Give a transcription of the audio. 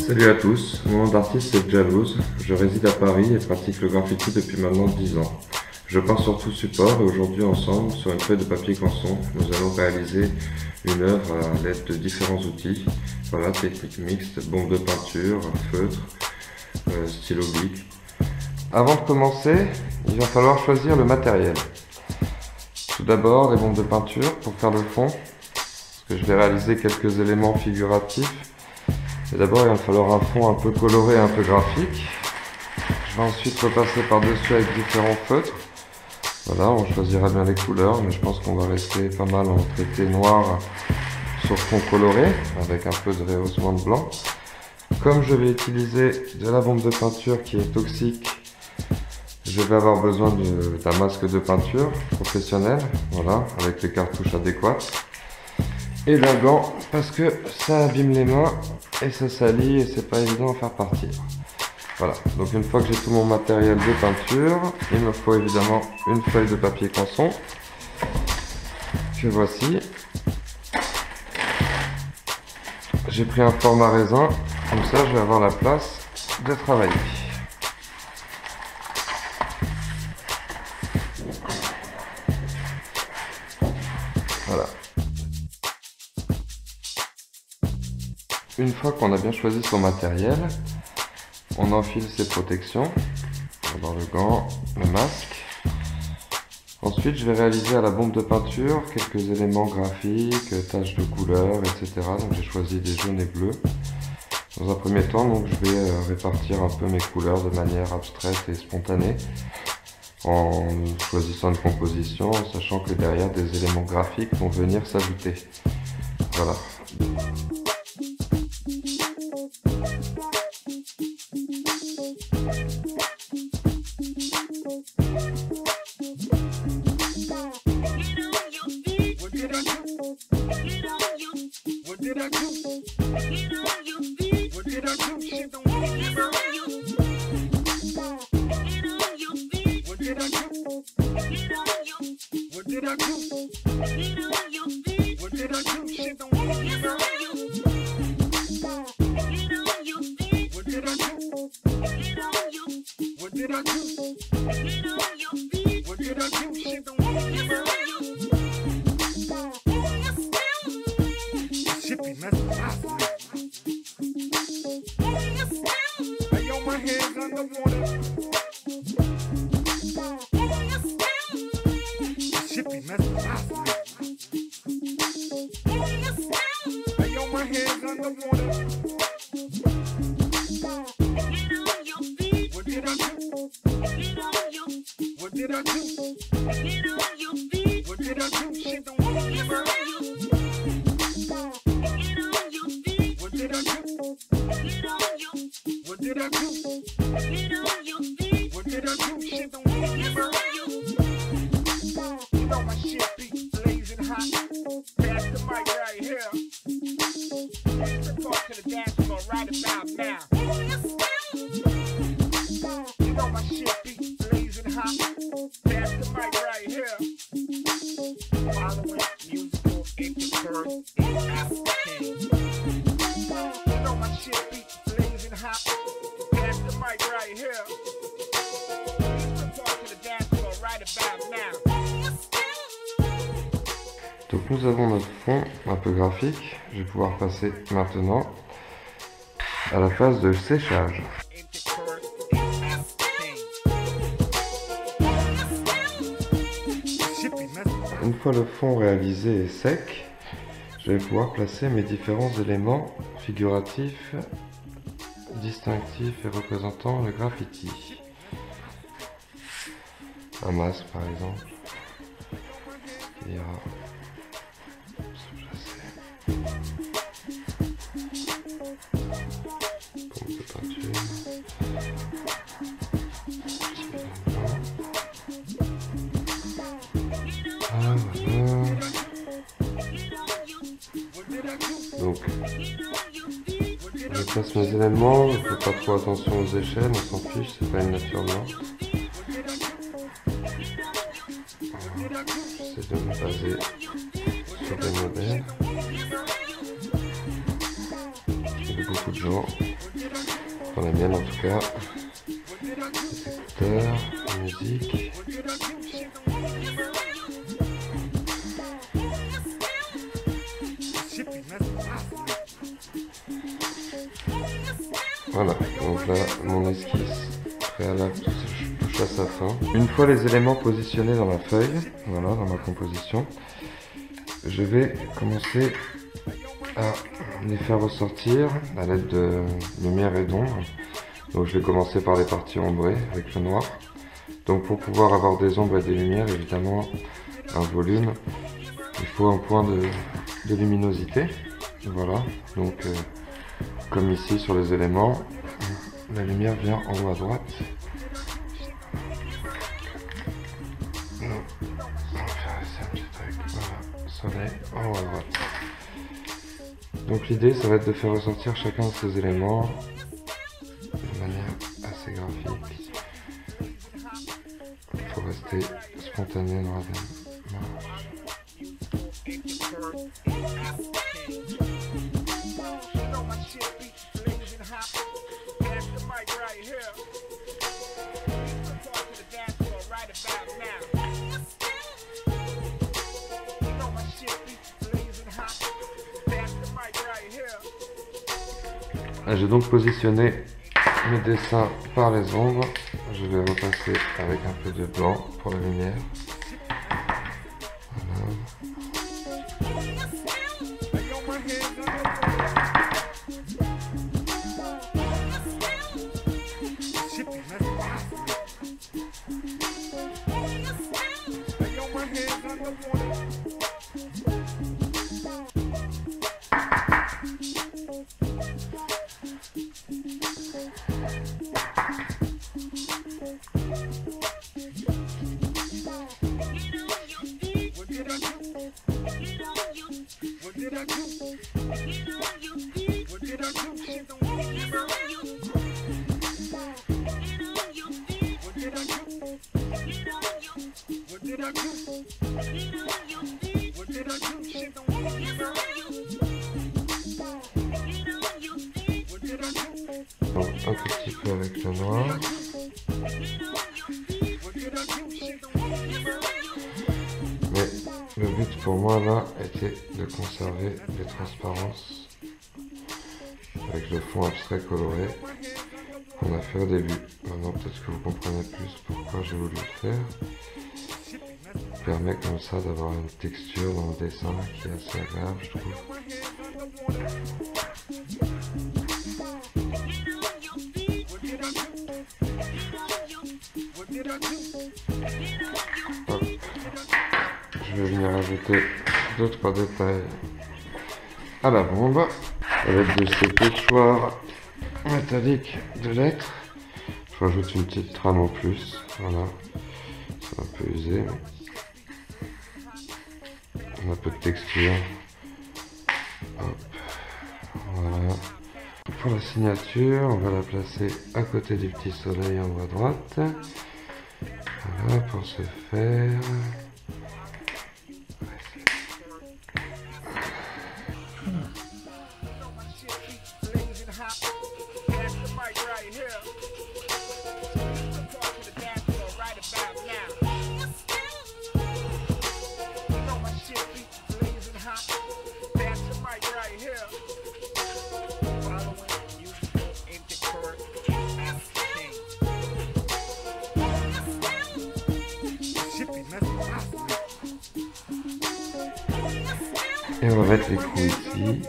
Salut à tous, mon nom d'artiste c'est Jalouse, je réside à Paris et pratique le graffiti depuis maintenant 10 ans. Je peins sur tout support et aujourd'hui ensemble, sur une feuille de papier canson, nous allons réaliser une œuvre à l'aide de différents outils. Voilà, technique mixte, bombe de peinture, feutre, stylo bic. Avant de commencer, il va falloir choisir le matériel. Tout d'abord, les bombes de peinture pour faire le fond, parce que je vais réaliser quelques éléments figuratifs. Et d'abord, il va me falloir un fond un peu coloré, un peu graphique. Je vais ensuite repasser par-dessus avec différents feutres. Voilà, on choisira bien les couleurs, mais je pense qu'on va rester pas mal en traité noir sur fond coloré, avec un peu de rehaussement de blanc. Comme je vais utiliser de la bombe de peinture qui est toxique, je vais avoir besoin d'un masque de peinture professionnel, voilà, avec les cartouches adéquates. Et d'un gant, parce que ça abîme les mains et ça salit et c'est pas évident à faire partir. Voilà, donc une fois que j'ai tout mon matériel de peinture, il me faut évidemment une feuille de papier canson, que voici. J'ai pris un format raisin, comme ça je vais avoir la place de travailler. Voilà. Une fois qu'on a bien choisi son matériel, on enfile ses protections, dans le gant, le masque. Ensuite, je vais réaliser à la bombe de peinture quelques éléments graphiques, taches de couleurs, etc. Donc j'ai choisi des jaunes et bleus. Dans un premier temps, donc, je vais répartir un peu mes couleurs de manière abstraite et spontanée, en choisissant une composition, en sachant que derrière des éléments graphiques vont venir s'ajouter. Voilà. Donc nous avons notre fond un peu graphique. Je vais pouvoir passer maintenant à la phase de séchage. Une fois le fond réalisé et sec, je vais pouvoir placer mes différents éléments figuratifs, distinctifs et représentant le graffiti. Un masque par exemple. Il y a pompe de peinture. Ah, voilà. Donc, je place mes éléments, je fais pas trop attention aux échelles, on s'en fiche, c'est pas une nature morte. J'essaie de me baser sur des modèles. Il y a beaucoup de gens Pour la mienne en tout cas. Écouteurs, musique. Voilà, donc là mon esquisse préalable touche à sa fin. Une fois les éléments positionnés dans la feuille, voilà, dans ma composition, je vais commencer à les faire ressortir à l'aide de lumière et d'ombre. Donc je vais commencer par les parties ombrées avec le noir. Donc pour pouvoir avoir des ombres et des lumières, évidemment un volume, il faut un point de luminosité. Voilà, donc comme ici sur les éléments, la lumière vient en haut à droite. On va faire ici un petit truc, voilà, soleil en haut à droite. Donc l'idée ça va être de faire ressortir chacun de ces éléments de manière assez graphique. Il faut rester spontané dans la démarche. J'ai donc positionné mes dessins par les ombres. Je vais repasser avec un peu de blanc pour la lumière. Voilà. Donc un tout petit peu avec le noir. Mais le but pour moi là était de conserver les transparences avec le fond abstrait coloré qu'on a fait au début. Maintenant peut-être que vous comprenez plus pourquoi j'ai voulu le faire. Ça permet comme ça d'avoir une texture dans le dessin qui est assez agréable, je trouve. Hop. Je vais venir ajouter 2-3 détails à la bombe avec de ces pochoirs métalliques de lettres. Je rajoute une petite trame en plus, voilà, c'est un peu usé, mais on a un peu de texture. Hop. Voilà. Pour la signature, on va la placer à côté du petit soleil en haut à droite. Voilà, pour ce faire. Et on va mettre les trous ici.